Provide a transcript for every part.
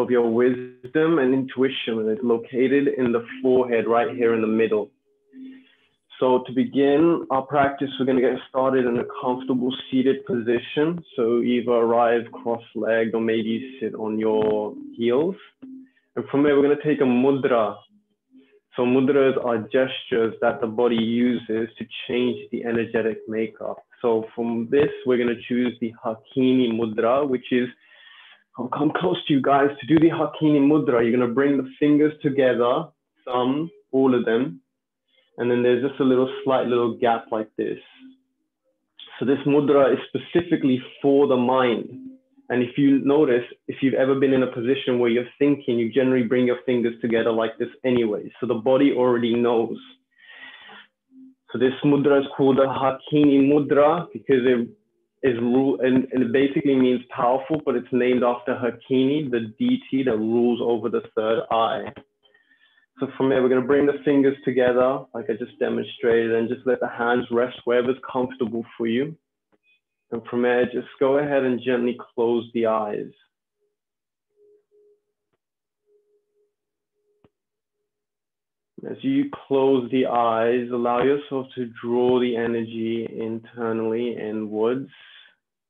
of your wisdom and intuition, and it's located in the forehead right here in the middle. So to begin our practice, we're going to get started in a comfortable seated position. So either arrive cross-legged or maybe sit on your heels. And from there, we're going to take a mudra. So mudras are gestures that the body uses to change the energetic makeup. So from this, we're going to choose the Hakini Mudra, which is, I'll come close to you guys. To do the Hakini Mudra, you're going to bring the fingers together, thumb, all of them. And then there's just a slight little gap like this. So this mudra is specifically for the mind. And if you notice, if you've ever been in a position where you're thinking, you generally bring your fingers together like this anyway. So the body already knows. So this mudra is called the Hakini Mudra because it is and it basically means powerful, but it's named after Hakini, the deity that rules over the third eye. So from there, we're going to bring the fingers together, like I just demonstrated, and just let the hands rest wherever's comfortable for you. And from there, just go ahead and gently close the eyes. As you close the eyes, allow yourself to draw the energy internally inwards,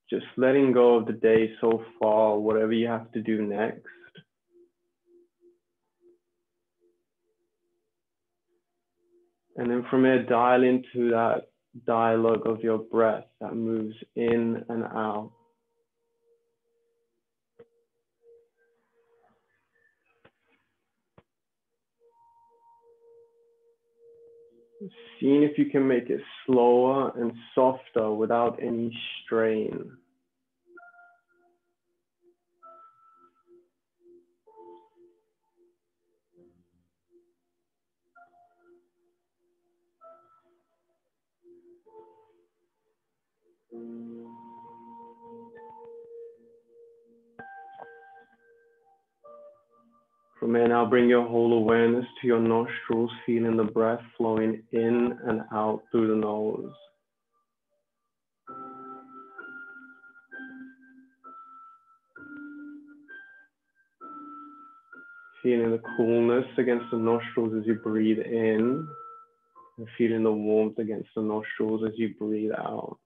just letting go of the day so far, whatever you have to do next. And then from there, dial into that dialogue of your breath that moves in and out. Seeing if you can make it slower and softer without any strain. From there, now bring your whole awareness to your nostrils, feeling the breath flowing in and out through the nose. Feeling the coolness against the nostrils as you breathe in, and feeling the warmth against the nostrils as you breathe out.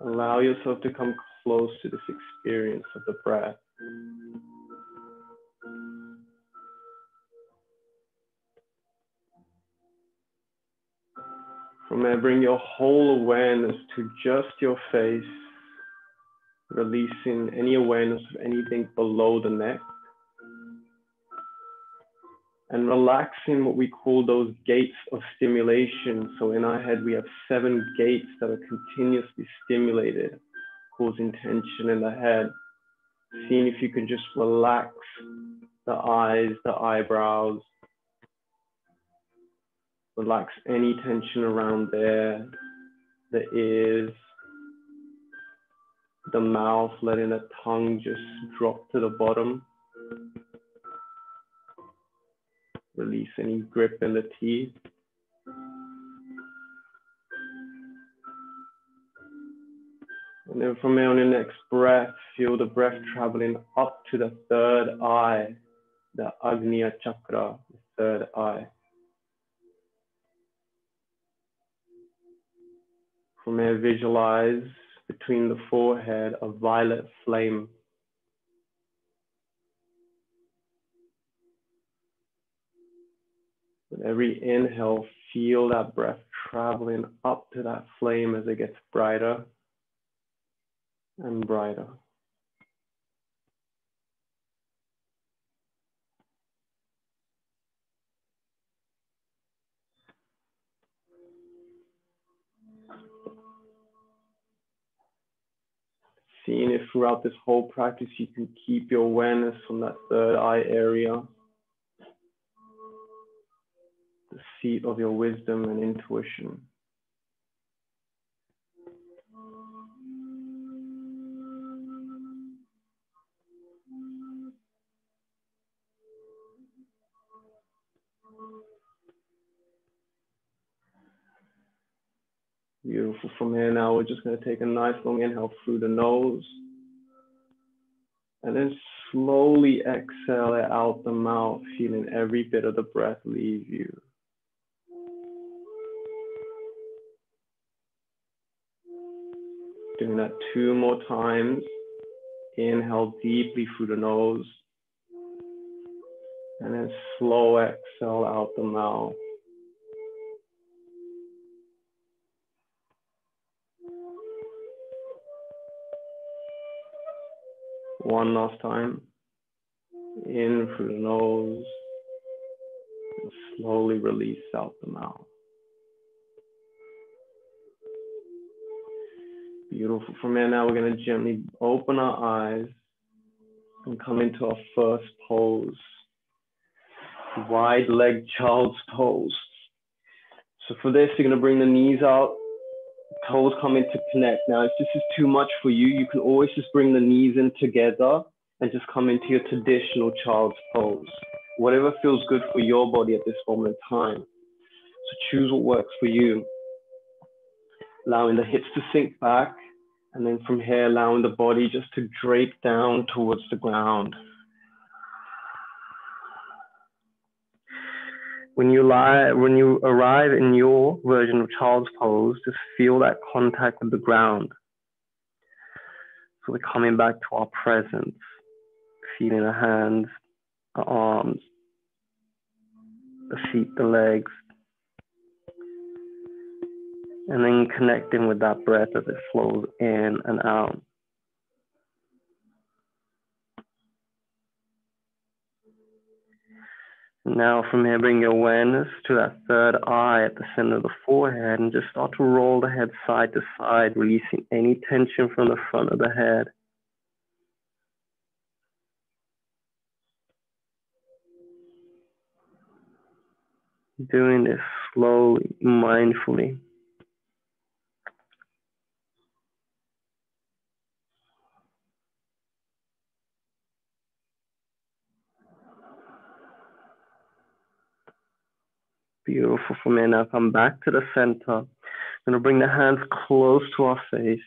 Allow yourself to come close to this experience of the breath. From there, bring your whole awareness to just your face, releasing any awareness of anything below the neck, and relaxing what we call those gates of stimulation. So in our head, we have 7 gates that are continuously stimulated, causing tension in the head. Seeing if you can just relax the eyes, the eyebrows, relax any tension around there, the ears, the mouth, letting the tongue just drop to the bottom. Release any grip in the teeth. And then from there on your next breath, feel the breath traveling up to the third eye, the Ajna Chakra, the third eye. From there, visualize between the forehead a violet flame. With every inhale, feel that breath traveling up to that flame as it gets brighter and brighter. Seeing if throughout this whole practice you can keep your awareness on that third eye area, the seat of your wisdom and intuition. Beautiful. From here now, we're just going to take a nice long inhale through the nose. And then slowly exhale it out the mouth, feeling every bit of the breath leave you. Doing that 2 more times. Inhale deeply through the nose. And then slow exhale out the mouth. One last time. In through the nose. And slowly release out the mouth. Beautiful. From here now, we're going to gently open our eyes and come into our first pose. Wide leg child's pose. So for this, you're going to bring the knees out, toes come in to connect. Now, if this is too much for you, you can always just bring the knees in together and just come into your traditional child's pose. Whatever feels good for your body at this moment in time. So choose what works for you. Allowing the hips to sink back, and then from here, allowing the body just to drape down towards the ground. When you arrive in your version of child's pose, just feel that contact with the ground. So we're coming back to our presence, feeling the hands, the arms, the feet, the legs, and then connecting with that breath as it flows in and out. Now from here, bring your awareness to that third eye at the center of the forehead and just start to roll the head side to side, releasing any tension from the front of the head. Doing this slowly, mindfully. Beautiful. From here now, come back to the center. I'm going to bring the hands close to our face.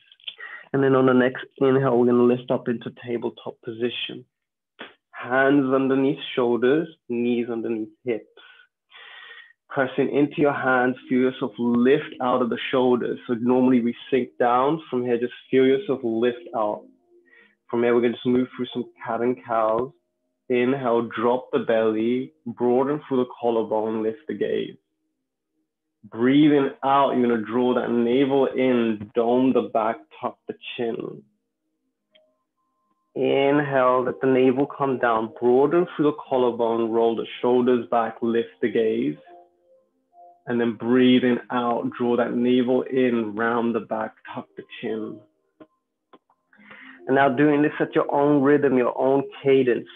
And then on the next inhale, we're going to lift up into tabletop position. Hands underneath shoulders, knees underneath hips. Pressing into your hands, feel yourself lift out of the shoulders. So normally we sink down. From here, just feel yourself lift out. From here, we're going to just move through some cat and cows. Inhale, drop the belly, broaden through the collarbone, lift the gaze. Breathing out, you're going to draw that navel in, dome the back, tuck the chin. Inhale, let the navel come down, broaden through the collarbone, roll the shoulders back, lift the gaze. And then breathing out, draw that navel in, round the back, tuck the chin. And now doing this at your own rhythm, your own cadence.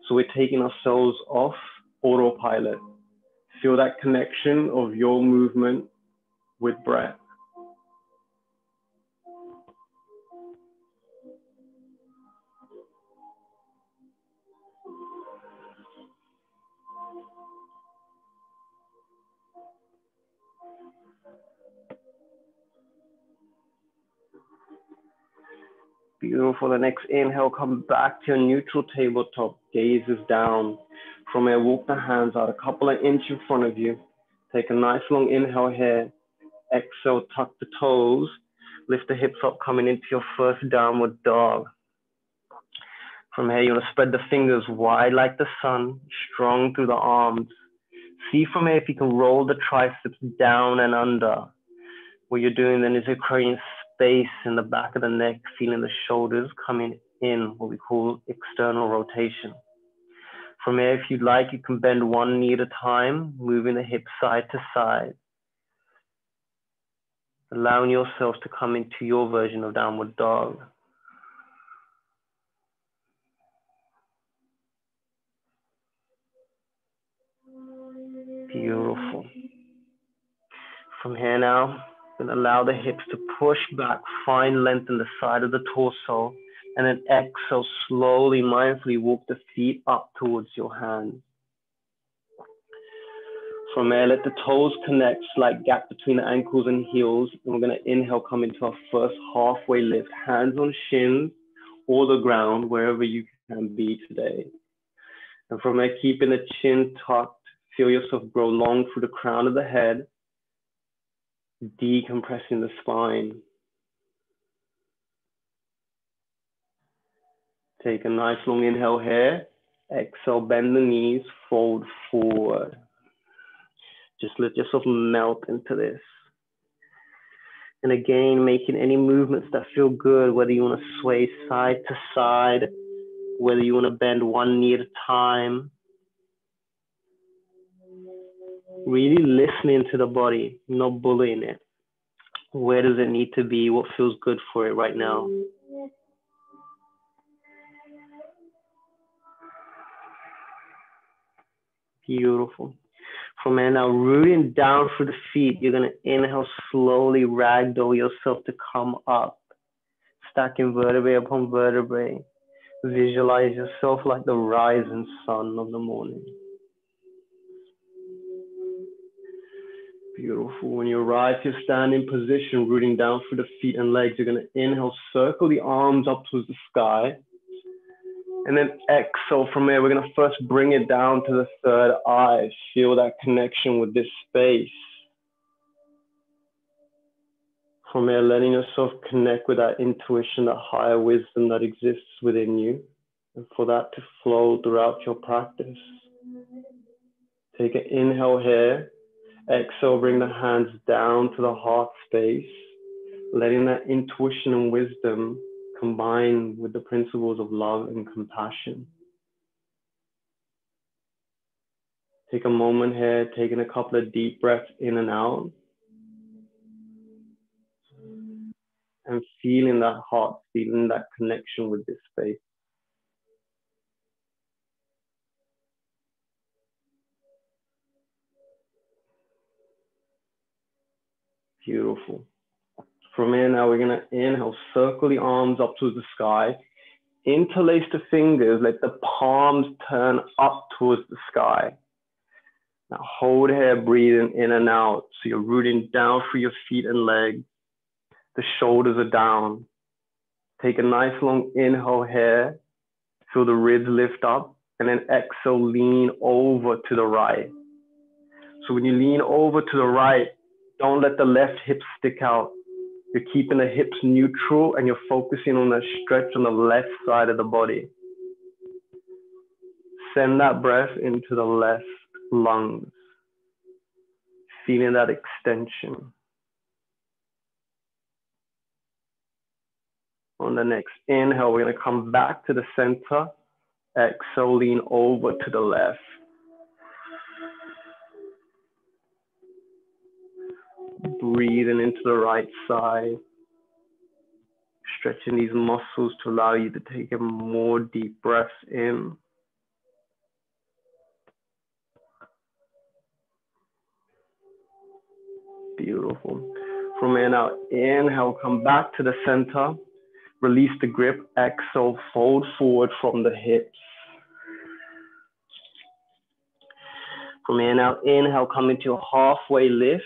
So we're taking ourselves off autopilot. Feel that connection of your movement with breath. Beautiful. The next inhale, come back to your neutral tabletop, gaze is down. From here, walk the hands out a couple of inches in front of you. Take a nice long inhale here. Exhale, tuck the toes. Lift the hips up, coming into your first downward dog. From here, you want to spread the fingers wide like the sun, strong through the arms. See from here if you can roll the triceps down and under. What you're doing then is you're creating space in the back of the neck, feeling the shoulders coming in, what we call external rotation. From here, if you'd like, you can bend one knee at a time, moving the hips side to side. Allowing yourself to come into your version of downward dog. Beautiful. From here now, then allow the hips to push back, find length in the side of the torso, and then exhale, slowly, mindfully walk the feet up towards your hands. From there, let the toes connect, slight gap between the ankles and heels. And we're going to inhale, come into our first halfway lift. Hands on shins, or the ground, wherever you can be today. And from there, keeping the chin tucked, feel yourself grow long through the crown of the head, decompressing the spine. Take a nice long inhale here. Exhale, bend the knees, fold forward. Just let yourself melt into this. And again, making any movements that feel good, whether you want to sway side to side, whether you want to bend one knee at a time. Really listening to the body, not bullying it. Where does it need to be? What feels good for it right now? Beautiful. From there now, rooting down through the feet, you're going to inhale slowly, ragdoll yourself to come up. Stacking vertebrae upon vertebrae. Visualize yourself like the rising sun of the morning. Beautiful. When you arrive to your standing position, rooting down through the feet and legs, you're going to inhale, circle the arms up towards the sky. And then exhale from there. We're going to first bring it down to the third eye. Feel that connection with this space. From there, letting yourself connect with that intuition, that higher wisdom that exists within you. And for that to flow throughout your practice. Take an inhale here. Exhale, bring the hands down to the heart space. Letting that intuition and wisdom combine with the principles of love and compassion. Take a moment here, taking a couple of deep breaths in and out. And feeling that heart, feeling that connection with this space. Beautiful. From here now, we're going to inhale, circle the arms up to the sky. Interlace the fingers, let the palms turn up towards the sky. Now hold here, breathing in and out. So you're rooting down through your feet and legs. The shoulders are down. Take a nice long inhale here. Feel the ribs lift up. And then exhale, lean over to the right. So when you lean over to the right, don't let the left hip stick out. You're keeping the hips neutral and you're focusing on that stretch on the left side of the body. Send that breath into the left lungs. Feeling that extension. On the next inhale, we're going to come back to the center. Exhale, lean over to the left. Breathing into the right side. Stretching these muscles to allow you to take in more deep breaths in. Beautiful. From here now, inhale, come back to the center. Release the grip. Exhale, fold forward from the hips. From here now, inhale, come into a halfway lift.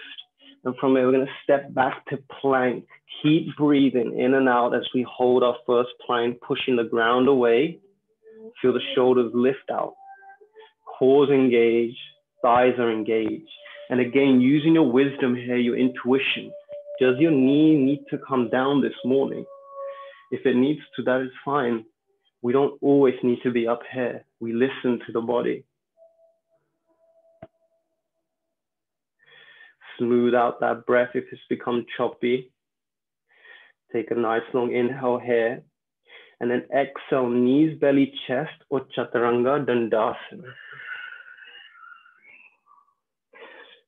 And from here, we're going to step back to plank. Keep breathing in and out as we hold our first plank, pushing the ground away. Feel the shoulders lift out. Cores engage, thighs are engaged. And again, using your wisdom here, your intuition. Does your knee need to come down this morning? If it needs to, that is fine. We don't always need to be up here. We listen to the body. Smooth out that breath if it's become choppy. Take a nice long inhale here. And then exhale, knees, belly, chest, or chaturanga dandasana.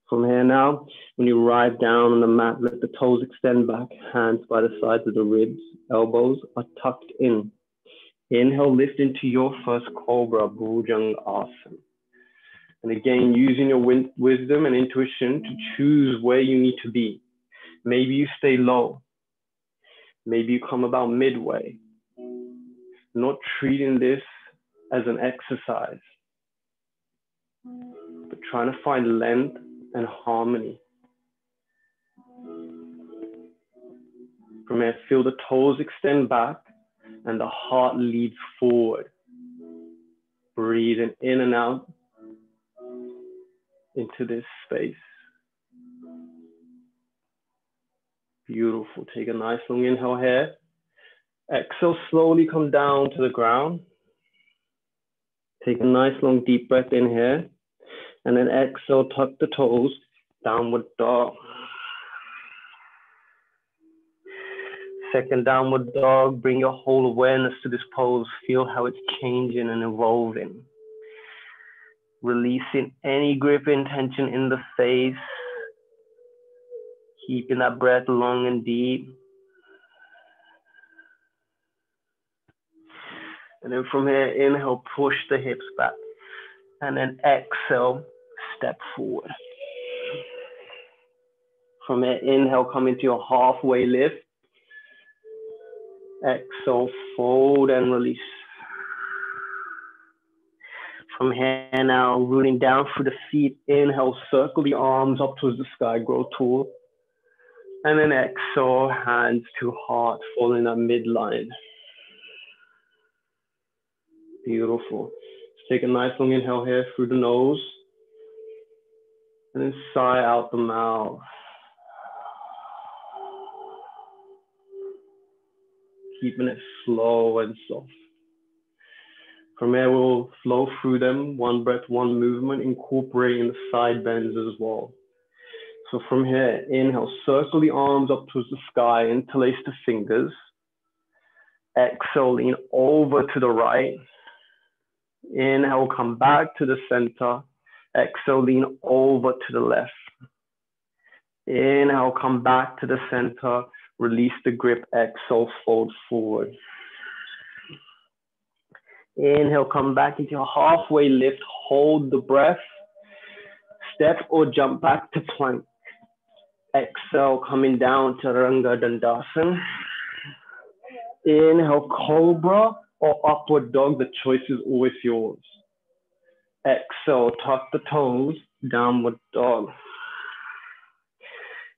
From here now, when you arrive down on the mat, let the toes extend back, hands by the sides of the ribs, elbows are tucked in. Inhale, lift into your first cobra, Bhujangasana. And again, using your wisdom and intuition to choose where you need to be. Maybe you stay low. Maybe you come about midway. Not treating this as an exercise, but trying to find length and harmony. From here, feel the toes extend back. and the heart leads forward. Breathing in and out into this space. Beautiful. Take a nice long inhale here. Exhale, slowly come down to the ground. Take a nice long deep breath in here. And then exhale, tuck the toes, downward dog. Second downward dog, bring your whole awareness to this pose. Feel how it's changing and evolving. Releasing any grip and tension in the face. Keeping that breath long and deep. And then from here, inhale, push the hips back. And then exhale, step forward. From here, inhale, come into your halfway lift. Exhale, fold and release. From here now, rooting down through the feet. Inhale, circle the arms up towards the sky, grow tall. And then exhale, hands to heart, fall in that midline. Beautiful. Take a nice long inhale here through the nose. And then sigh out the mouth. Keeping it slow and soft. From here, we'll flow through them. One breath, one movement, incorporating the side bends as well. So from here, inhale, circle the arms up towards the sky, interlace the fingers. Exhale, lean over to the right. Inhale, come back to the center. Exhale, lean over to the left. Inhale, come back to the center. Release the grip. Exhale, fold forward. Inhale, come back into your halfway lift. Hold the breath. Step or jump back to plank. Exhale, coming down to Ranga Dandasana. Inhale, cobra or upward dog. The choice is always yours. Exhale, tuck the toes, downward dog.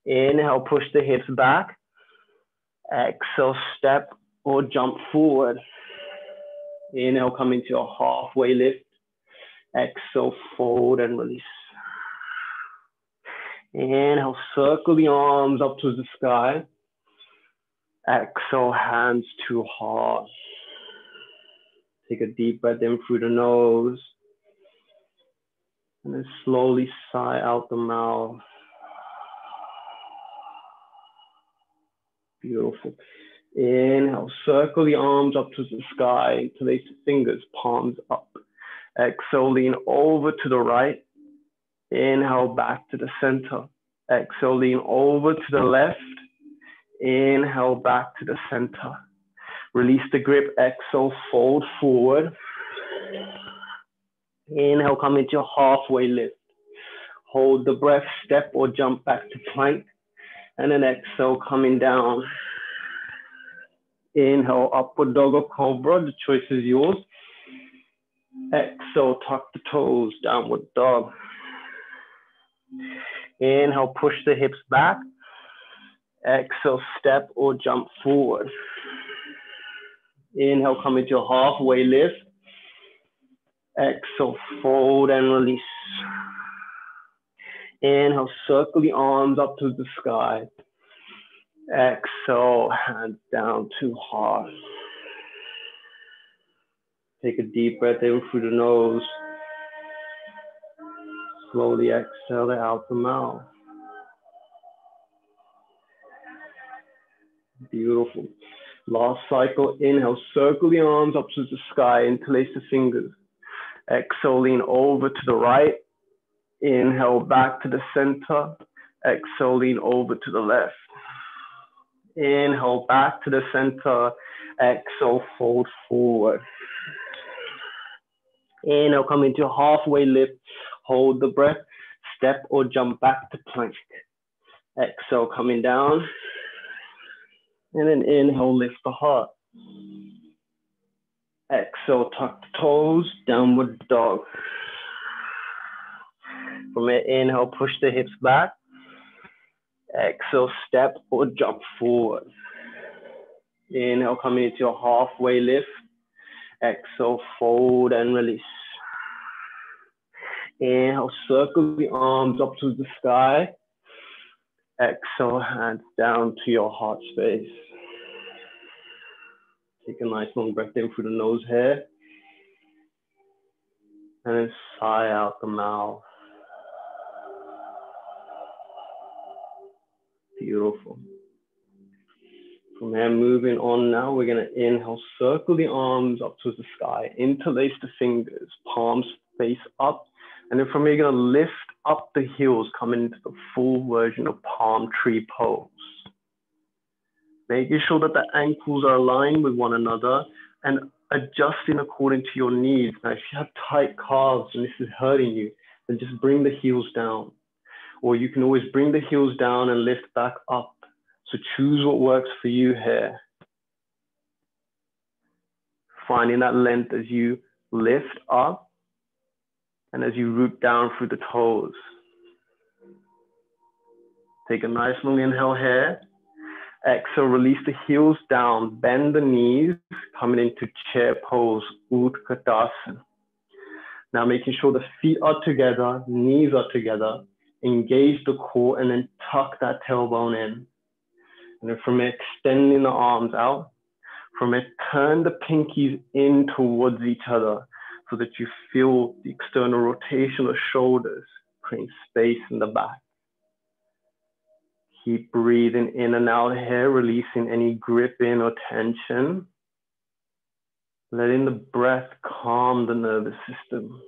Inhale, push the hips back. Exhale, step or jump forward. Inhale, come into your halfway lift. Exhale, fold and release. Inhale, circle the arms up towards the sky. Exhale, hands to heart. Take a deep breath in through the nose. And then slowly sigh out the mouth. Beautiful. Inhale, circle the arms up to the sky. Interlace the fingers, palms up. Exhale, lean over to the right. Inhale, back to the center. Exhale, lean over to the left. Inhale, back to the center. Release the grip. Exhale, fold forward. Inhale, come into your halfway lift. Hold the breath, step or jump back to plank. And then exhale, coming down. Inhale, upward dog or cobra. The choice is yours. Exhale, tuck the toes, downward dog. Inhale, push the hips back. Exhale, step or jump forward. Inhale, come into your halfway lift. Exhale, fold and release. Inhale, circle the arms up to the sky. Exhale, hands down to heart. Take a deep breath in through the nose. Slowly exhale it out the mouth. Beautiful. Last cycle, inhale, circle the arms up to the sky, interlace the fingers. Exhale, lean over to the right. Inhale, back to the center. Exhale, lean over to the left. Inhale, back to the center. Exhale, fold forward. Inhale, come into a halfway lift. Hold the breath. Step or jump back to plank. Exhale, coming down. And then inhale, lift the heart. Exhale, tuck the toes, downward dog. From here, inhale, push the hips back. Exhale, step or jump forward. Inhale, coming into your halfway lift. Exhale, fold and release. Inhale, circle the arms up to the sky. Exhale, hands down to your heart space. Take a nice long breath in through the nose here. And then sigh out the mouth. Beautiful. From there, moving on now, we're going to inhale, circle the arms up to the sky, interlace the fingers, palms face up. And then from here, you're going to lift up the heels, coming into the full version of palm tree pose. Making sure that the ankles are aligned with one another and adjusting according to your needs. Now, if you have tight calves and this is hurting you, then just bring the heels down. Or you can always bring the heels down and lift back up. So choose what works for you here. Finding that length as you lift up and as you root down through the toes. Take a nice long inhale here. Exhale, release the heels down, bend the knees, coming into chair pose, Utkatasana. Now making sure the feet are together, knees are together, engage the core, and then tuck that tailbone in. And then from it, extending the arms out. From it, turn the pinkies in towards each other so that you feel the external rotation of shoulders, creating space in the back. Keep breathing in and out here, releasing any gripping or tension. Letting the breath calm the nervous system.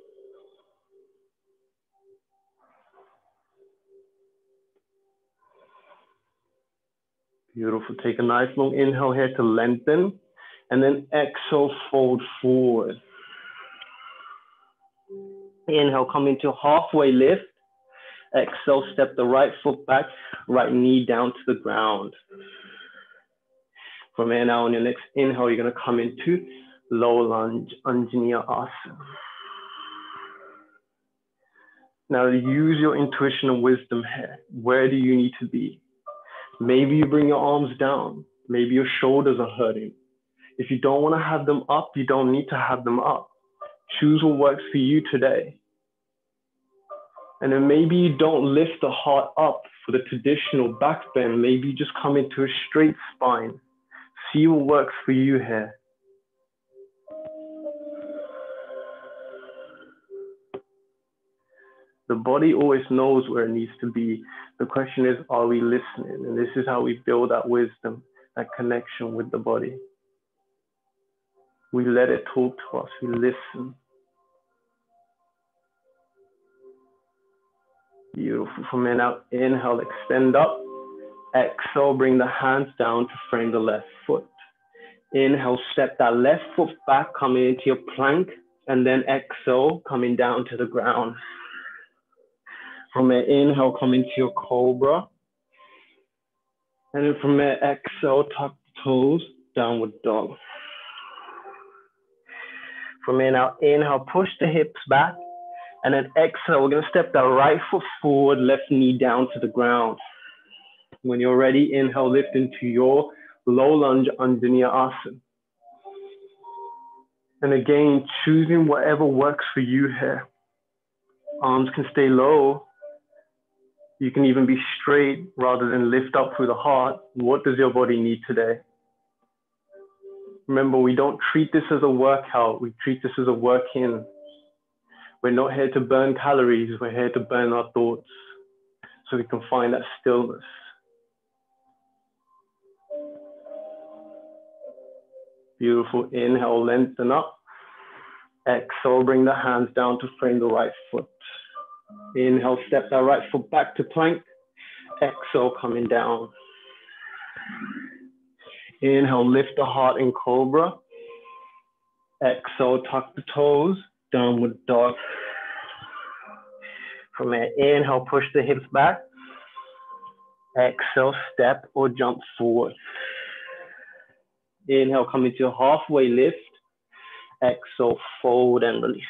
Beautiful. Take a nice long inhale here to lengthen, and then exhale, fold forward. Inhale, come into halfway lift. Exhale, step the right foot back, right knee down to the ground. From here now, on your next inhale, you're going to come into low lunge, Ajna. Now use your intuition and wisdom here. Where do you need to be? Maybe you bring your arms down. Maybe your shoulders are hurting. If you don't want to have them up, you don't need to have them up. Choose what works for you today. And then maybe you don't lift the heart up for the traditional back bend. Maybe you just come into a straight spine. See what works for you here. The body always knows where it needs to be. The question is, are we listening? And this is how we build that wisdom, that connection with the body. We let it talk to us, we listen. Beautiful. From here now, inhale, extend up. Exhale, bring the hands down to frame the left foot. Inhale, step that left foot back, coming into your plank, and then exhale, coming down to the ground. From there, inhale, come into your cobra. And then from there, exhale, tuck the toes, downward dog. From here now, inhale, push the hips back. And then exhale, we're going to step that right foot forward, left knee down to the ground. When you're ready, inhale, lift into your low lunge, Ajna. And again, choosing whatever works for you here. Arms can stay low. You can even be straight rather than lift up through the heart. What does your body need today? Remember, we don't treat this as a workout. We treat this as a work-in. We're not here to burn calories. We're here to burn our thoughts so we can find that stillness. Beautiful. Inhale, lengthen up. Exhale, bring the hands down to frame the right foot. Inhale, step that right foot back to plank. Exhale, coming down. Inhale, lift the heart in cobra. Exhale, tuck the toes, downward dog. From there, inhale, push the hips back. Exhale, step or jump forward. Inhale, come into your halfway lift. Exhale, fold and release.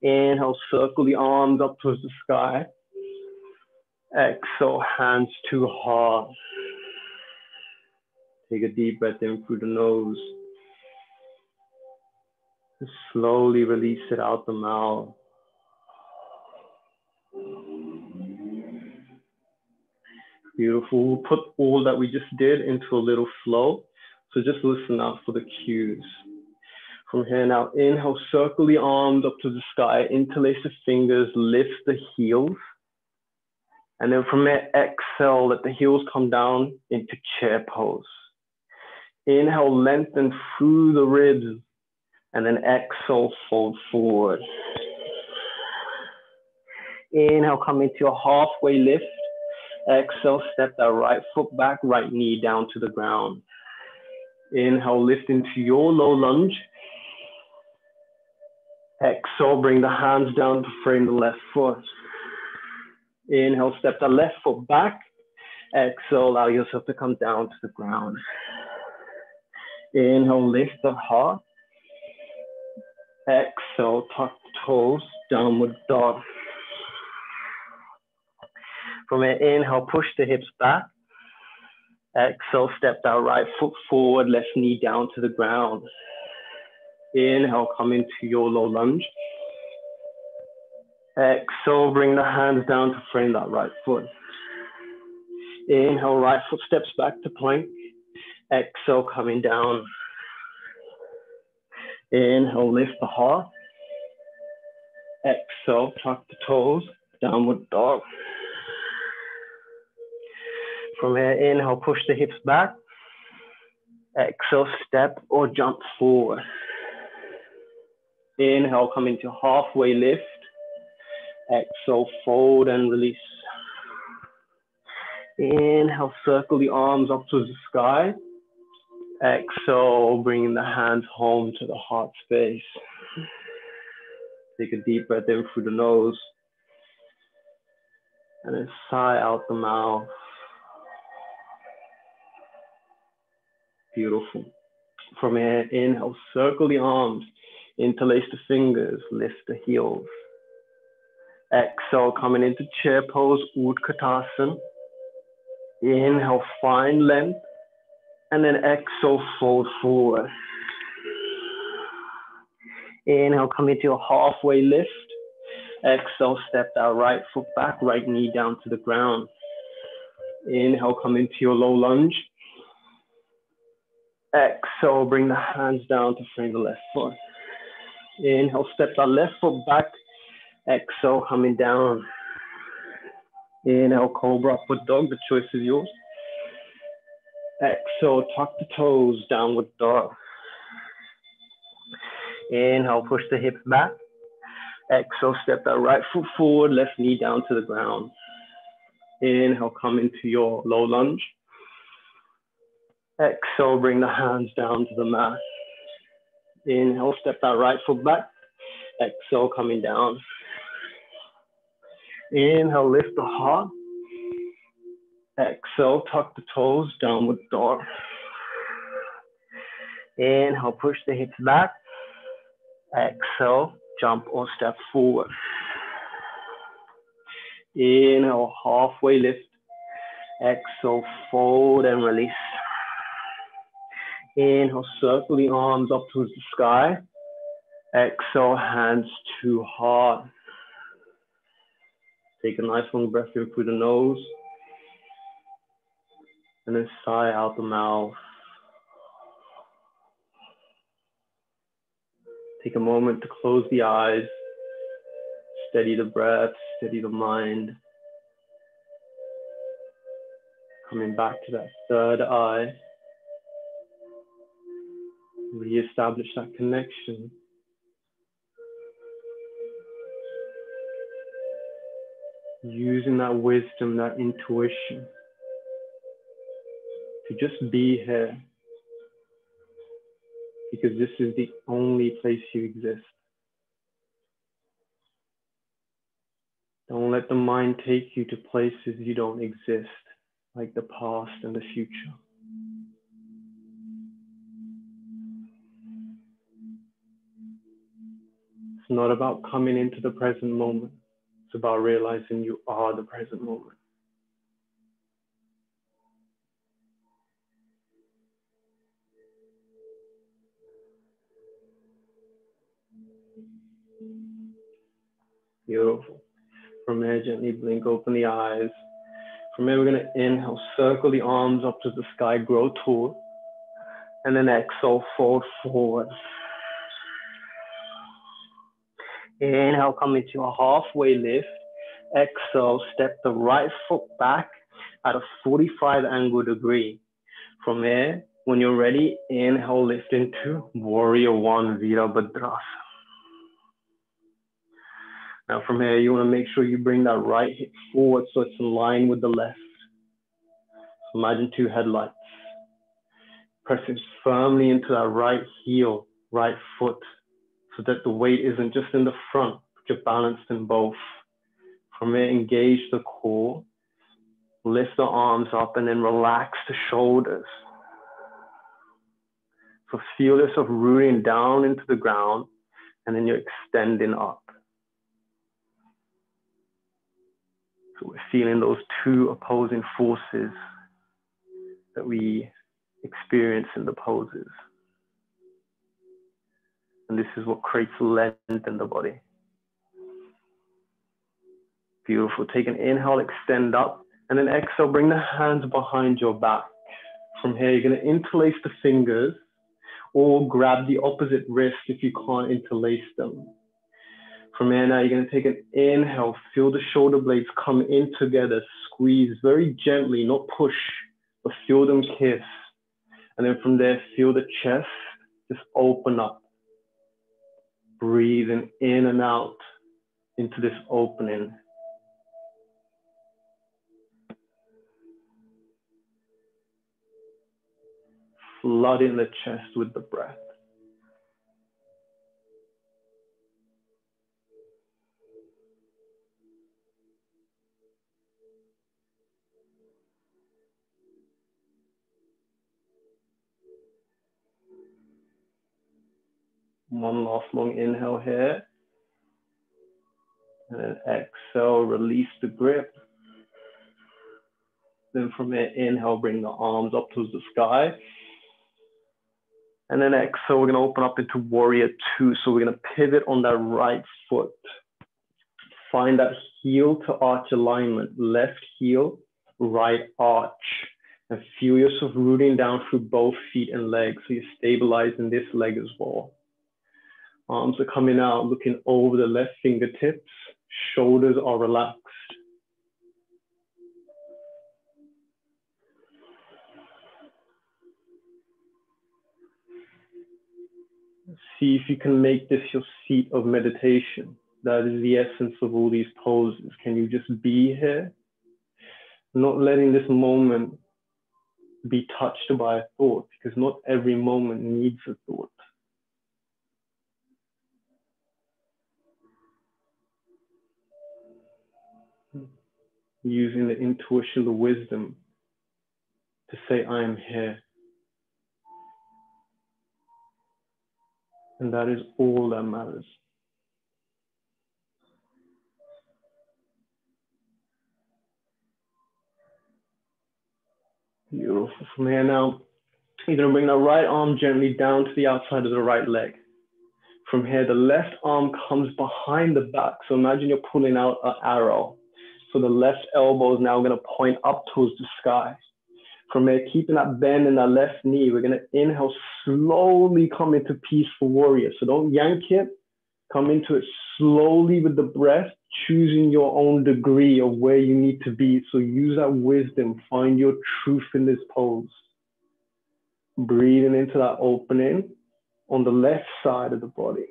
Inhale, circle the arms up towards the sky. Exhale, hands to heart. Take a deep breath in through the nose. And slowly release it out the mouth. Beautiful. We'll put all that we just did into a little flow. So just listen out for the cues. From here now, inhale, circle the arms up to the sky, interlace the fingers, lift the heels. And then from there, exhale, let the heels come down into chair pose. Inhale, lengthen through the ribs, and then exhale, fold forward. Inhale, come into your halfway lift. Exhale, step that right foot back, right knee down to the ground. Inhale, lift into your low lunge. Exhale, bring the hands down to frame the left foot. Inhale, step the left foot back. Exhale, allow yourself to come down to the ground. Inhale, lift the heart. Exhale, tuck the toes, downward dog. From here, inhale, push the hips back. Exhale, step that right foot forward, left knee down to the ground. Inhale, come into your low lunge. Exhale, bring the hands down to frame that right foot. Inhale, right foot steps back to plank. Exhale, coming down. Inhale, lift the heart. Exhale, tuck the toes, downward dog. From here, inhale, push the hips back. Exhale, step or jump forward. Inhale, come into halfway lift. Exhale, fold and release. Inhale, circle the arms up to the sky. Exhale, bringing the hands home to the heart space. Take a deep breath in through the nose. And then sigh out the mouth. Beautiful. From here, inhale, circle the arms, interlace the fingers, lift the heels. Exhale, coming into chair pose, Utkatasana. Inhale, find length, and then exhale, fold forward. Inhale, come into your halfway lift. Exhale, step that right foot back, right knee down to the ground. Inhale, come into your low lunge. Exhale, bring the hands down to frame the left foot. Inhale, step that left foot back. Exhale, coming down. Inhale, cobra, upward dog, the choice is yours. Exhale, tuck the toes, downward dog. Inhale, push the hips back. Exhale, step that right foot forward, left knee down to the ground. Inhale, come into your low lunge. Exhale, bring the hands down to the mat. Inhale, step that right foot back. Exhale, coming down. Inhale, lift the heart. Exhale, tuck the toes, downward dog. Inhale, push the hips back. Exhale, jump or step forward. Inhale, halfway lift. Exhale, fold and release. Inhale, circle the arms up towards the sky. Exhale, hands to heart. Take a nice long breath in through the nose. And then sigh out the mouth. Take a moment to close the eyes. Steady the breath, steady the mind. Coming back to that third eye. Reestablish that connection. Using that wisdom, that intuition to just be here. Because this is the only place you exist. Don't let the mind take you to places you don't exist, like the past and the future. It's not about coming into the present moment. It's about realizing you are the present moment. Beautiful. From there, gently blink open the eyes. From here, we're going to inhale, circle the arms up to the sky, grow tall. And then exhale, fold forward. Inhale, come into a halfway lift. Exhale, step the right foot back at a 45 angle degree. From here, when you're ready, inhale, lift into Warrior One, Virabhadrasana. Now from here, you want to make sure you bring that right hip forward so it's in line with the left. So imagine two headlights. Pressing firmly into that right heel, right foot, so that the weight isn't just in the front, but you're balanced in both. From here, engage the core, lift the arms up, and then relax the shoulders. So feel yourself rooting down into the ground, and then you're extending up. So we're feeling those two opposing forces that we experience in the poses. And this is what creates length in the body. Beautiful. Take an inhale, extend up, and then exhale, bring the hands behind your back. From here, you're going to interlace the fingers or grab the opposite wrist if you can't interlace them. From here now, you're going to take an inhale, feel the shoulder blades come in together, squeeze very gently, not push, but feel them kiss. And then from there, feel the chest just open up. Breathing in and out into this opening. Flooding the chest with the breath. One last long inhale here. And then exhale, release the grip. Then from here, inhale, bring the arms up towards the sky. And then exhale, we're going to open up into Warrior Two. So we're going to pivot on that right foot. Find that heel to arch alignment. Left heel, right arch. And feel yourself rooting down through both feet and legs. So you're stabilizing this leg as well. Arms are coming out, looking over the left fingertips. Shoulders are relaxed. See if you can make this your seat of meditation. That is the essence of all these poses. Can you just be here? Not letting this moment be touched by a thought, because not every moment needs a thought. Using the intuition, the wisdom to say, I am here. And that is all that matters. Beautiful. From here now, you're going to bring the right arm gently down to the outside of the right leg. From here, the left arm comes behind the back. So imagine you're pulling out an arrow. So the left elbow is now going to point up towards the sky. From here, keeping that bend in that left knee, we're going to inhale, slowly come into Peaceful Warrior. So don't yank it. Come into it slowly with the breath, choosing your own degree of where you need to be. So use that wisdom, find your truth in this pose. Breathing into that opening on the left side of the body.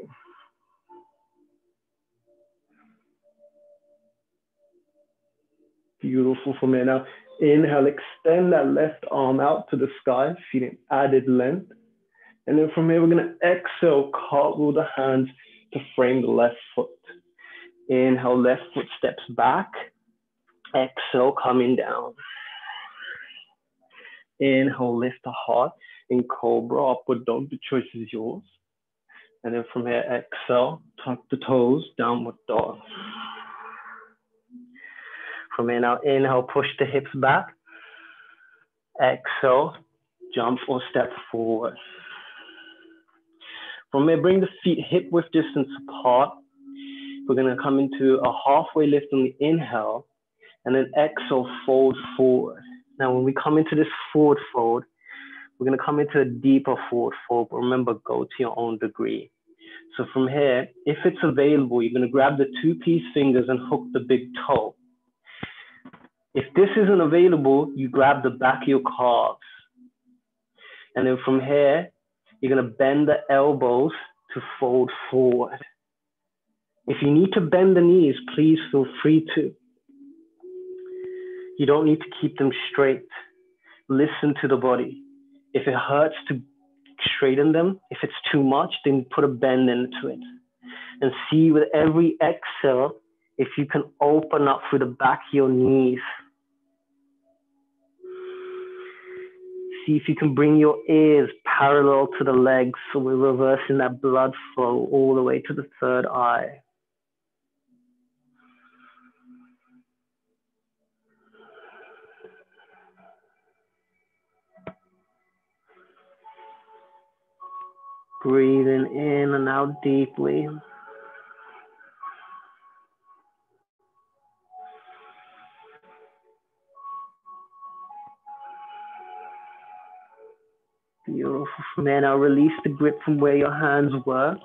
Beautiful. From here now, inhale, extend that left arm out to the sky, feeling added length. And then from here, we're going to exhale, cartwheel the hands to frame the left foot. Inhale, left foot steps back. Exhale, coming down. Inhale, lift the heart in Cobra, Upward Dog. The choice is yours. And then from here, exhale, tuck the toes, Downward Dog. From here now, inhale, push the hips back. Exhale, jump or step forward. From here, bring the feet hip width distance apart. we're going to come into a halfway lift on the inhale, and then exhale, fold forward. Now, when we come into this forward fold, we're going to come into a deeper forward fold, but remember, go to your own degree. So from here, if it's available, you're going to grab the 2-piece fingers and hook the big toe. If this isn't available, you grab the back of your calves. And then from here, you're going to bend the elbows to fold forward. If you need to bend the knees, please feel free to. You don't need to keep them straight. Listen to the body. If it hurts to straighten them, if it's too much, then put a bend into it. And see with every exhale, if you can open up through the back of your knees. See if you can bring your ears parallel to the legs, so we're reversing that blood flow all the way to the third eye. Breathing in and out deeply. Beautiful. From there, now release the grip from where your hands were.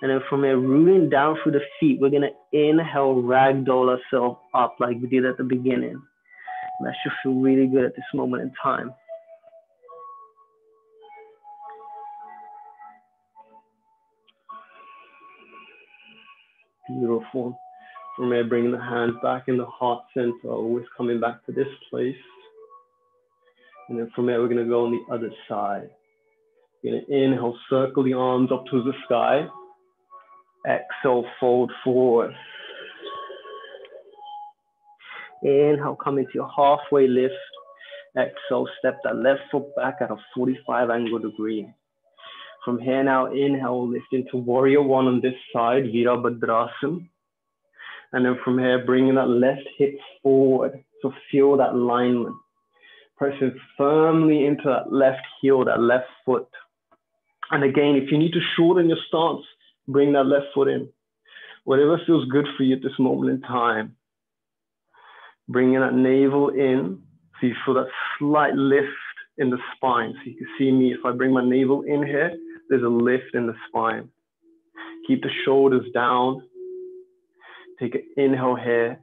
And then from there, rooting down through the feet, we're going to inhale, ragdoll ourselves up like we did at the beginning. That should feel really good at this moment in time. Beautiful. From there, bringing the hands back in the heart center, always coming back to this place. And then from there, we're going to go on the other side. You're going to inhale, circle the arms up to the sky. Exhale, fold forward. Inhale, come into your halfway lift. Exhale, step that left foot back at a 45 angle degree. From here now, inhale, lift into warrior one on this side, Virabhadrasana. And then from here, bringing that left hip forward. So feel that alignment. Pressing firmly into that left heel, that left foot. And again, if you need to shorten your stance, bring that left foot in. Whatever feels good for you at this moment in time. Bringing that navel in, so you feel that slight lift in the spine. So you can see me, if I bring my navel in here, there's a lift in the spine. Keep the shoulders down. Take an inhale here.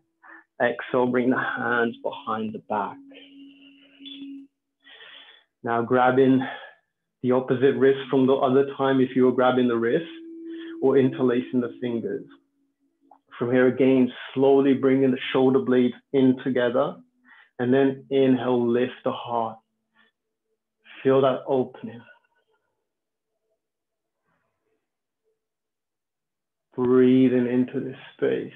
Exhale, bring the hands behind the back. Now grabbing the opposite wrist from the other time if you were grabbing the wrist, or interlacing the fingers. From here again, slowly bringing the shoulder blades in together, and then inhale, lift the heart. Feel that opening. Breathing into this space.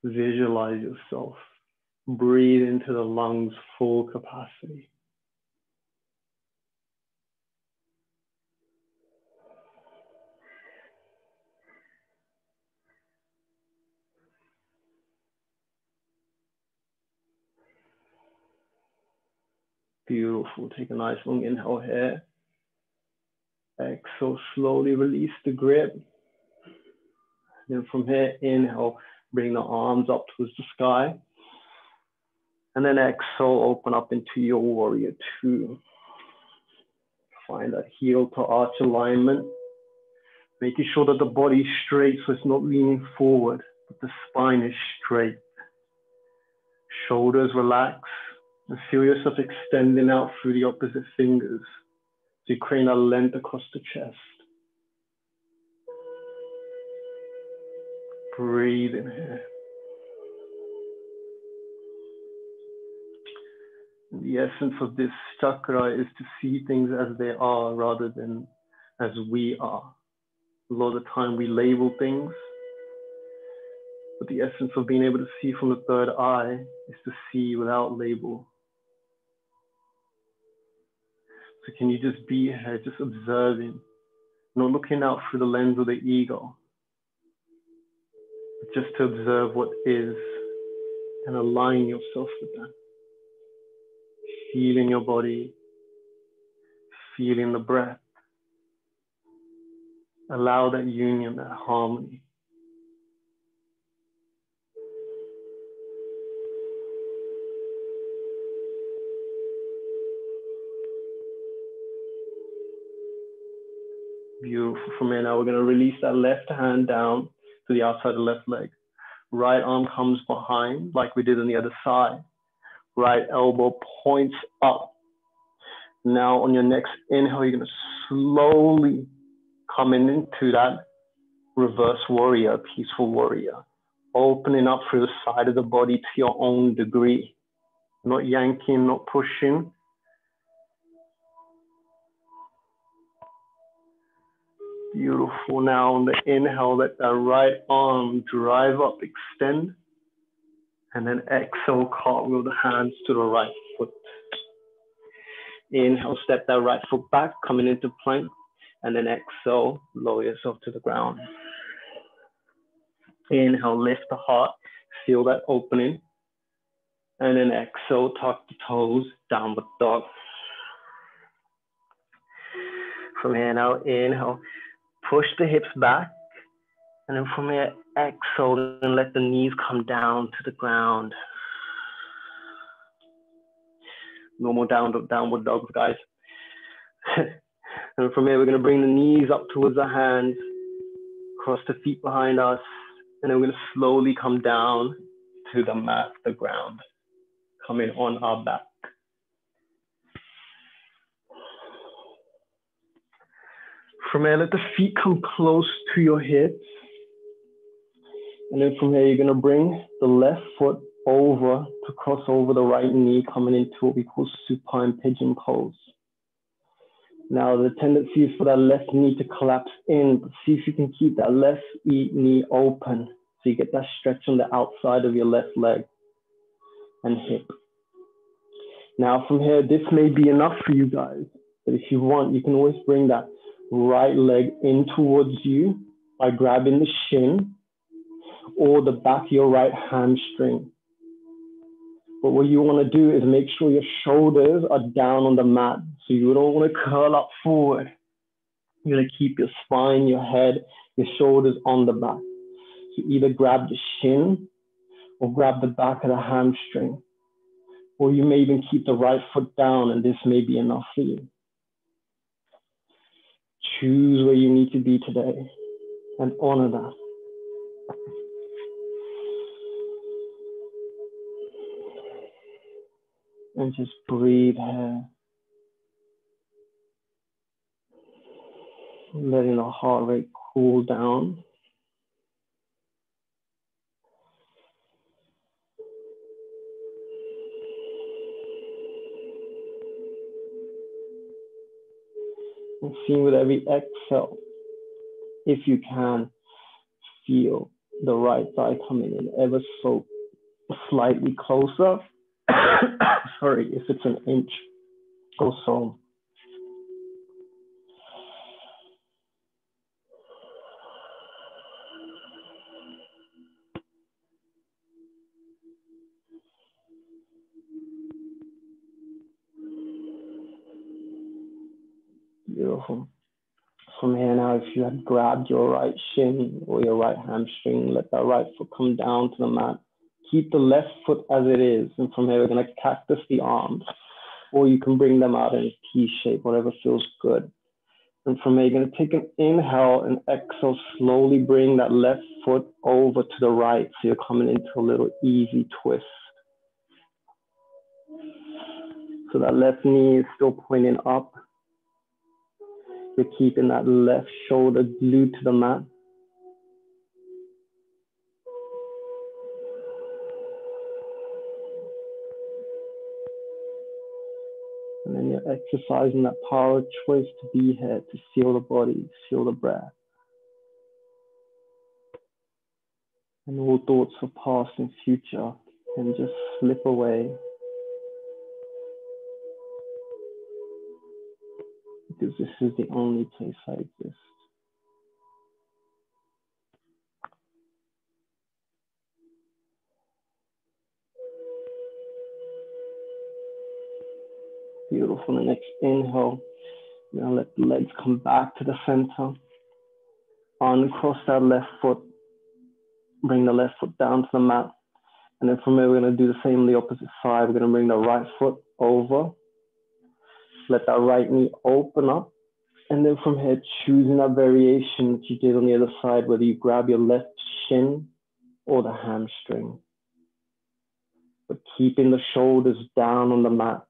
Visualize yourself. Breathe into the lungs full capacity. Beautiful. Take a nice long inhale here. Exhale, slowly release the grip. Then from here, inhale, bring the arms up towards the sky. And then exhale, open up into your warrior two. Find that heel to arch alignment. Making sure that the body is straight so it's not leaning forward, but the spine is straight. Shoulders relax. And feel yourself extending out through the opposite fingers. So you create a length across the chest. Breathe in here. The essence of this chakra is to see things as they are rather than as we are. A lot of the time we label things, but the essence of being able to see from the third eye is to see without label. So can you just be here, just observing, not looking out through the lens of the ego, but just to observe what is and align yourself with that. Feeling your body, feeling the breath. Allow that union, that harmony. Beautiful. From here now, we're going to release that left hand down to the outside of the left leg. Right arm comes behind like we did on the other side. Right elbow points up. Now on your next inhale, you're going to slowly come into that reverse warrior, peaceful warrior. Opening up through the side of the body to your own degree. Not yanking, not pushing. Beautiful. Now on the inhale, let that right arm drive up, extend. And then exhale, cartwheel the hands to the right foot. Inhale, step that right foot back, coming into plank. And then exhale, lower yourself to the ground. Inhale, lift the heart, feel that opening. And then exhale, tuck the toes, downward dog. From here now, inhale, push the hips back. And then from here, exhale, and let the knees come down to the ground. Normal downward dogs, guys. And from here, we're going to bring the knees up towards the hands, cross the feet behind us, and then we're going to slowly come down to the mat, the ground, coming on our back. From here, let the feet come close to your hips. And then from here, you're going to bring the left foot over to cross over the right knee, coming into what we call supine pigeon pose. Now, the tendency is for that left knee to collapse in, but see if you can keep that left knee open so you get that stretch on the outside of your left leg and hip. Now, from here, this may be enough for you guys, but if you want, you can always bring that right leg in towards you by grabbing the shin or the back of your right hamstring. But what you want to do is make sure your shoulders are down on the mat. So you don't want to curl up forward. You're going to keep your spine, your head, your shoulders on the back. So either grab the shin or grab the back of the hamstring. Or you may even keep the right foot down, and this may be enough for you. Choose where you need to be today and honor that. And just breathe here. Letting the heart rate cool down. And see with every exhale, if you can, feel the right thigh coming in ever so slightly closer. Sorry, if it's an inch or so. Beautiful. From here now, if you had grabbed your right shin or your right hamstring, let that right foot come down to the mat. Keep the left foot as it is. And from here, we're going to cactus the arms. Or you can bring them out in a T shape, whatever feels good. And from there, you're going to take an inhale and exhale. Slowly bring that left foot over to the right. So you're coming into a little easy twist. So that left knee is still pointing up. You're keeping that left shoulder glued to the mat. And then you're exercising that power of choice to be here, to feel the body, feel the breath. And all thoughts of past and future can just slip away. Because this is the only place I exist. Beautiful. The next inhale, now let the legs come back to the center. Uncross that left foot. Bring the left foot down to the mat. And then from there, we're going to do the same on the opposite side. We're going to bring the right foot over. Let that right knee open up. And then from here, choosing that variation that you did on the other side, whether you grab your left shin or the hamstring. But keeping the shoulders down on the mat.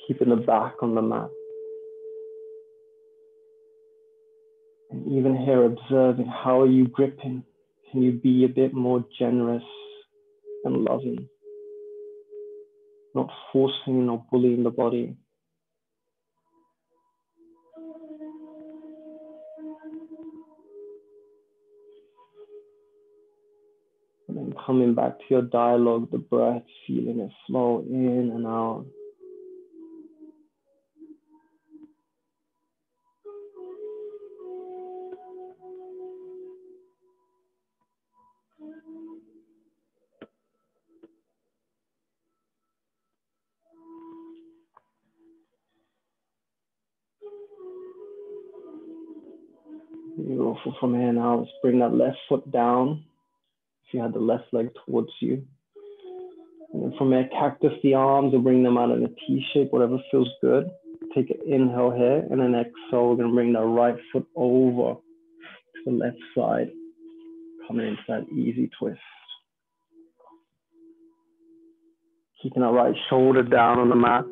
Keeping the back on the mat. And even here, observing how are you gripping? Can you be a bit more generous and loving? Not forcing or bullying the body. And then coming back to your dialogue, the breath, feeling it flow in and out. Beautiful. From here now, let's bring that left foot down. If you had the left leg towards you. And then from there, cactus the arms and bring them out in a T shape, whatever feels good. Take an inhale here, and then exhale, we're gonna bring that right foot over to the left side. Coming into that easy twist. Keeping that right shoulder down on the mat.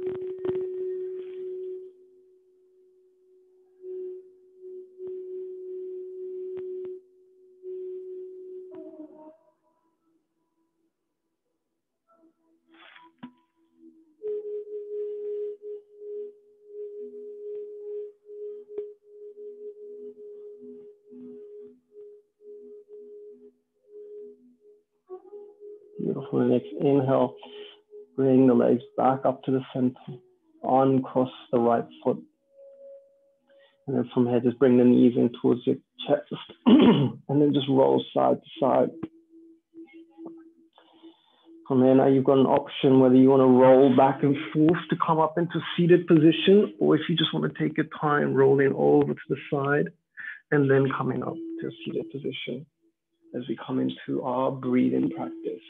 Beautiful. Next inhale, bring the legs back up to the center. Uncross the right foot. And then from here, just bring the knees in towards your chest. And then just roll side to side. From here, now you've got an option whether you want to roll back and forth to come up into seated position, or if you just want to take your time rolling over to the side and then coming up to a seated position as we come into our breathing practice.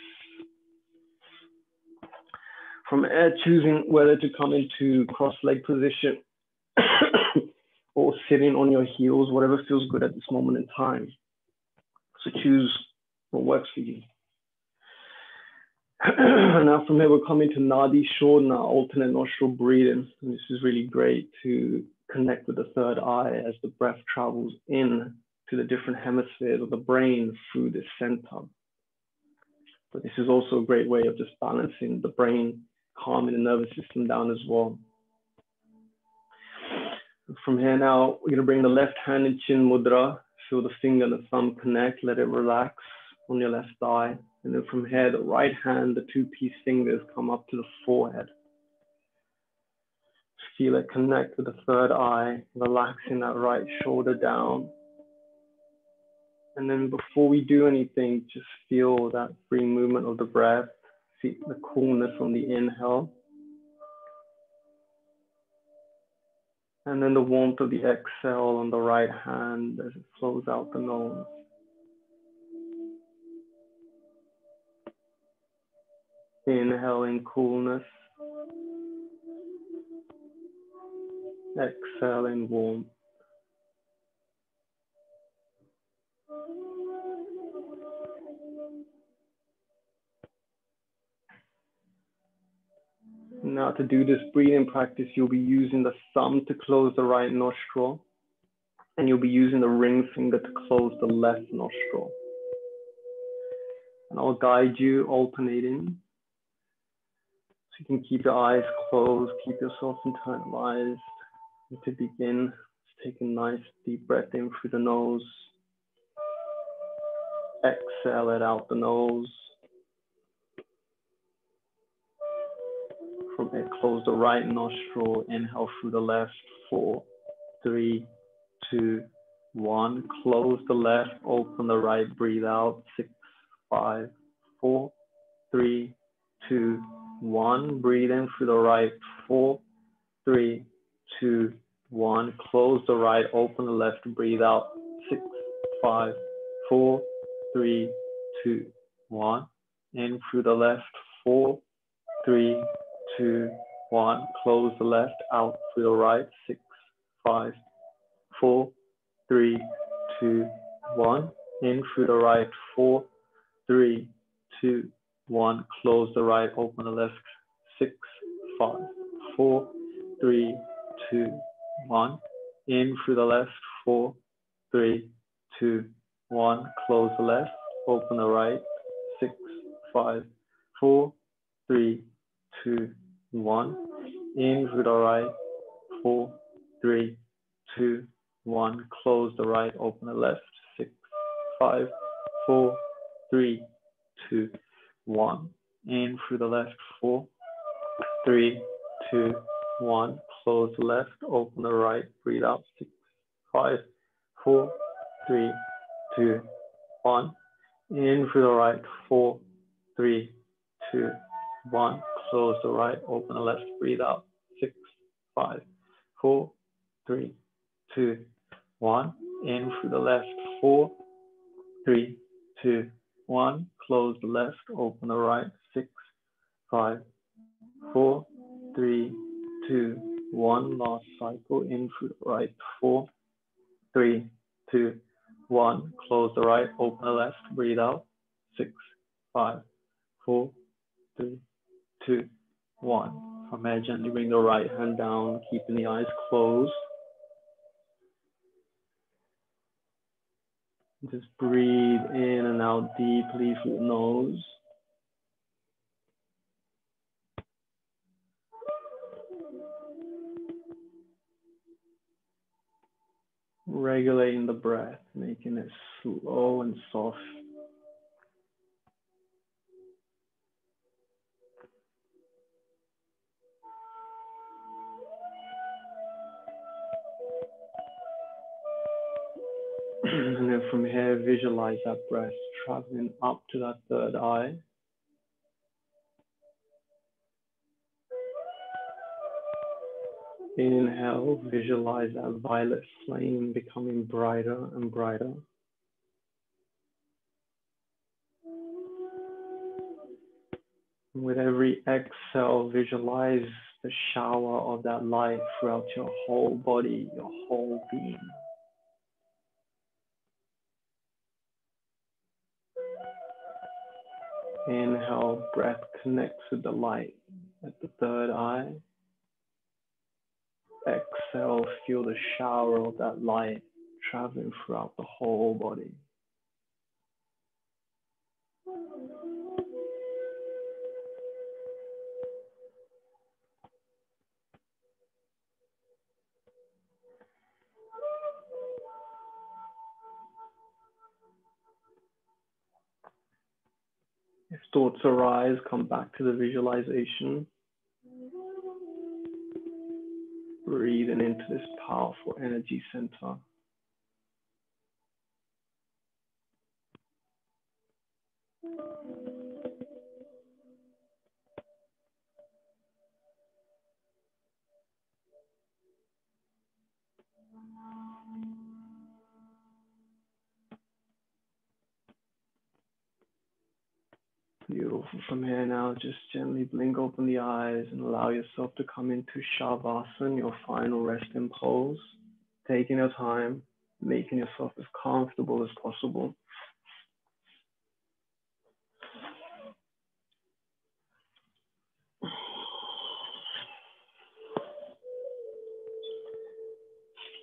From here, choosing whether to come into cross-leg position or sitting on your heels, whatever feels good at this moment in time. So choose what works for you. Now from here, we're coming to Nadi Shodhana, alternate nostril breathing. And this is really great to connect with the third eye as the breath travels in to the different hemispheres of the brain through the center. But this is also a great way of just balancing the brain, calming the nervous system down as well. From here now, we're going to bring the left hand in Chin Mudra. Feel the finger and the thumb connect, let it relax on your left thigh. And then from here, the right hand, the two-piece fingers come up to the forehead. Feel it connect with the third eye, relaxing that right shoulder down. And then before we do anything, just feel that free movement of the breath. Feel the coolness on the inhale. And then the warmth of the exhale on the right hand as it flows out the nose. Inhaling coolness. Exhaling warmth. Now to do this breathing practice, you'll be using the thumb to close the right nostril, and you'll be using the ring finger to close the left nostril. And I'll guide you alternating. So you can keep your eyes closed, keep yourself internalized. And to begin, just take a nice deep breath in through the nose. Exhale it out the nose. From there, close the right nostril, inhale through the left, 4, 3, 2, 1. Close the left, open the right, breathe out, 6, 5, 4, 3, 2, 1. Breathe in through the right, 4, 3, 2, 1. Close the right, open the left, breathe out, 6, 5, 4, 3, 2, 1. In through the left, 4, 3, 2, 1. Close the left, out through the right, 6, 5, 4, 3, 2, 1. In through the right, 4, 3, 2, 1. Close the right, open the left, 6, 5, 4, 3, 2, 1. In through the left, 4, 3, 2, 1. Close the left, open the right, 6, 5, 4, 3, 2, 1. In through the right, 4, 3, 2, 1. Close the right, open the left, 6, 5, 4, 3, 2, 1. In through the left, 4, 3, 2, 1. Close the left, open the right, breathe out, 6, 5, 4, 3, 2, 1. In through the right, 4, 3, 2, 1. Close the right, open the left, breathe out, 6, 5, 4, 3, 2, 1. In through the left, 4, 3, 2, 1. Close the left, open the right, 6, 5, 4, 3, 2, 1. Last cycle, in through the right, 4, 3, 2, 1. Close the right, open the left, breathe out, 6, 5, 4, 3, 2, 1. From here, gently bring the right hand down, keeping the eyes closed. Just breathe in and out deeply through the nose. Regulating the breath, making it slow and soft. And then from here, visualize that breath traveling up to that third eye. Inhale, visualize that violet flame becoming brighter and brighter. With every exhale, visualize the shower of that light throughout your whole body, your whole being. Inhale, breath connects with the light at the third eye. Exhale, feel the shower of that light traveling throughout the whole body. If thoughts arise, come back to the visualization. Breathing into this powerful energy center. Beautiful. From here now, just gently blink open the eyes and allow yourself to come into Shavasana, your final resting pose. Taking your time, making yourself as comfortable as possible.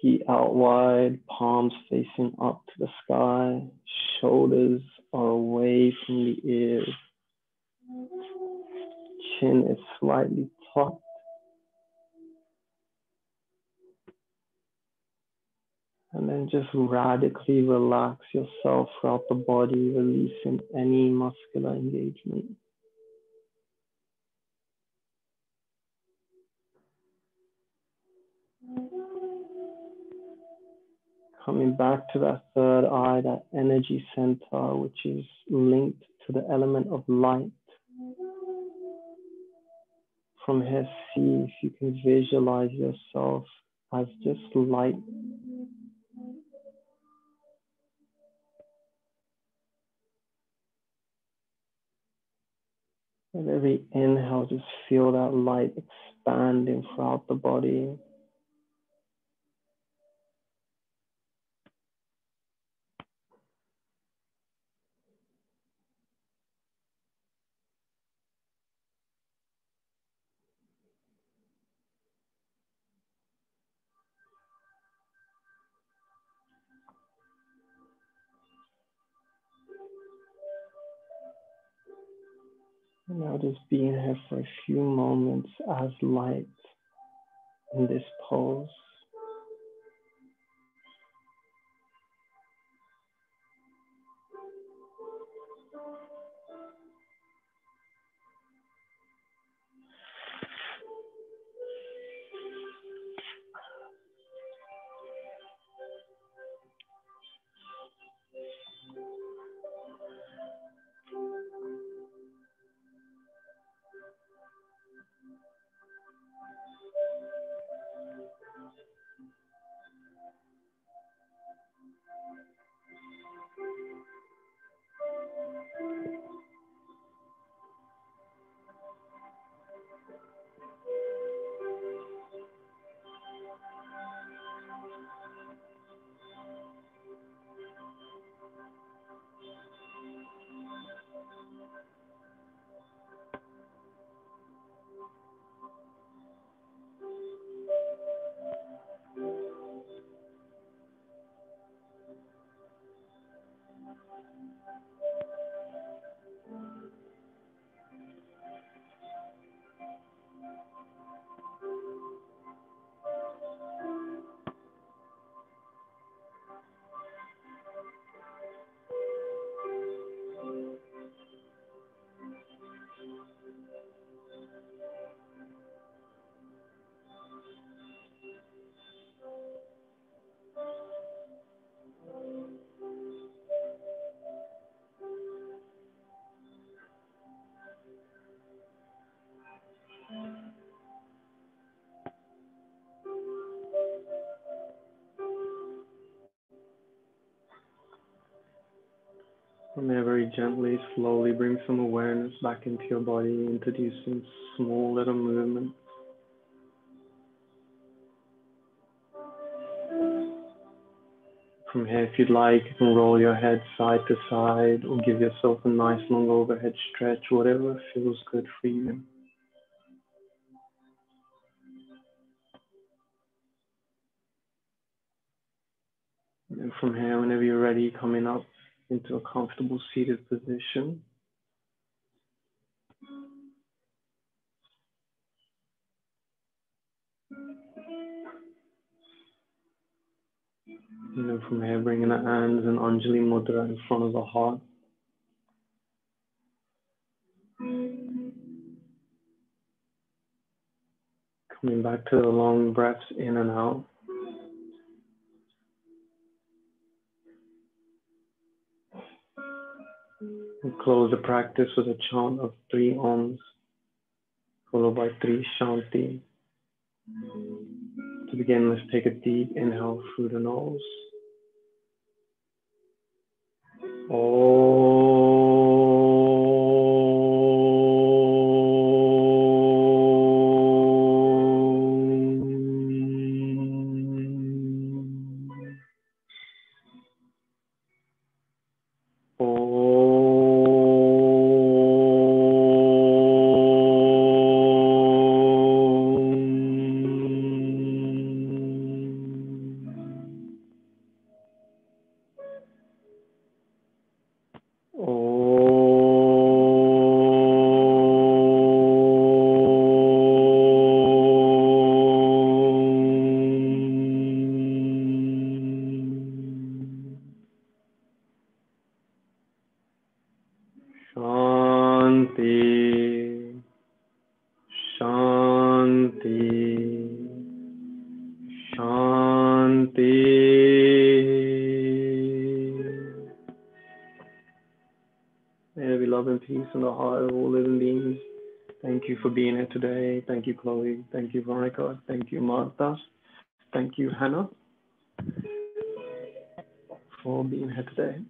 Feet out wide, palms facing up to the sky. Shoulders are away from the ears. Chin is slightly tucked. And then just radically relax yourself throughout the body, releasing any muscular engagement. Coming back to that third eye, that energy center, which is linked to the element of light. From here, see if you can visualize yourself as just light. every inhale, just feel that light expanding throughout the body. And now just being here for a few moments as light in this pose. From there, very gently, slowly bring some awareness back into your body, introducing small little movements. From here, if you'd like, you can roll your head side to side or give yourself a nice long overhead stretch, whatever feels good for you. And from here, whenever you're ready, coming up into a comfortable seated position. And then from here, bringing the hands in Anjali Mudra in front of the heart. Coming back to the long breaths in and out. And close the practice with a chant of 3 Oms, followed by 3 Shanti. To begin, let's take a deep inhale through the nose. Shanti, Shanti, Shanti. May there be love and peace in the heart of all living beings. Thank you for being here today. Thank you, Chloe. Thank you, Veronica. Thank you, Martha. Thank you, Hannah, for being here today.